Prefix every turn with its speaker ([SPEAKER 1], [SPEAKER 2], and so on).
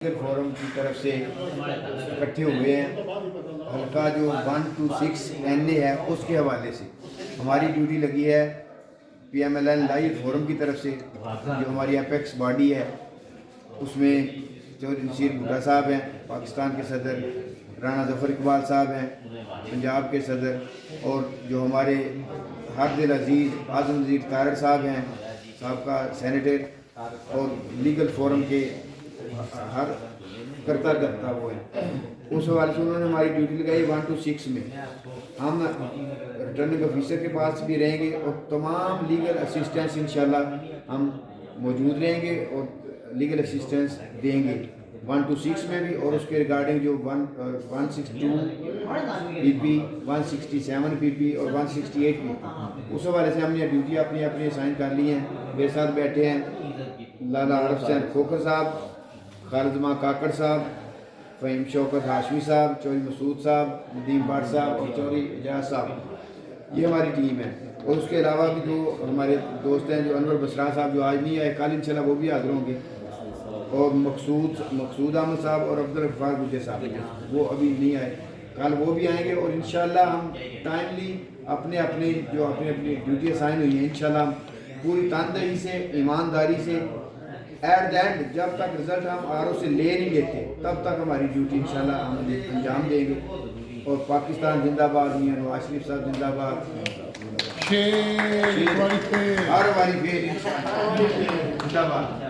[SPEAKER 1] Forum کی طرف سے اکٹھے ہوئے ہیں حلقہ جو 1 to 6 NA ہے اس کے حوالے سے ہماری ڈیوٹی لگی ہے PMLN لائیو فورم کی طرف سے جو ہماری اپیکس باڈی ہے اس میں چودھری نصیر بھٹا صاحب ہیں پاکستان کے صدر، رانا ظفر اقبال صاحب ہیں پنجاب کے صدر، اور جو ہمارے حق دل عزیز اعظم وزیر طارق صاحب ہیں سابقہ سینیٹر، اور لیگل فورم کے ہر کرتا وہ ہے، اس حوالے سے انہوں نے ہماری ڈیوٹی لگائی 1 to 6 میں۔ ہم ریٹرننگ آفیسر کے پاس بھی رہیں گے اور تمام لیگل اسسٹنس انشاءاللہ ہم موجود رہیں گے اور لیگل اسسٹنس دیں گے 1 to 6 میں بھی، اور اس کے ریگارڈنگ جو 162 PP 167 PP اور 168 PP اس حوالے سے ہم نے ڈیوٹی اپنی اسائن کر لی ہیں۔ میرے ساتھ بیٹھے ہیں لالا عارف حسین کھوکھر صاحب، خالد ماں کاکڑ صاحب، فہیم شوکت ہاشمی صاحب، چوہدری مسعود صاحب، ندیم بٹ صاحب اور چوہدری اعجاز صاحب، یہ ہماری ٹیم ہے۔ اور اس کے علاوہ بھی جو ہمارے دوست ہیں جو انور بسرا صاحب جو آج نہیں آئے، کل انشاءاللہ وہ بھی حاضر ہوں گے، اور مقصود احمد صاحب اور عبدالغفار گجے صاحب وہ ابھی نہیں آئے، کل وہ بھی آئیں گے، اور انشاءاللہ ہم ٹائملی اپنے ڈیوٹی اسائن ہوئی ہیں انشاءاللہ ہم پوری تندہی سے ایمانداری سے ایٹ دا اینڈ جب تک رزلٹ ہم RO سے لے نہیں لیتے تب تک ہماری ڈیوٹی انشاءاللہ ہم انجام دیں گے۔ اور پاکستان زندہ باد، میاں نواز شریف صاحب زندہ باد، ہر باری پھر زندہ باد۔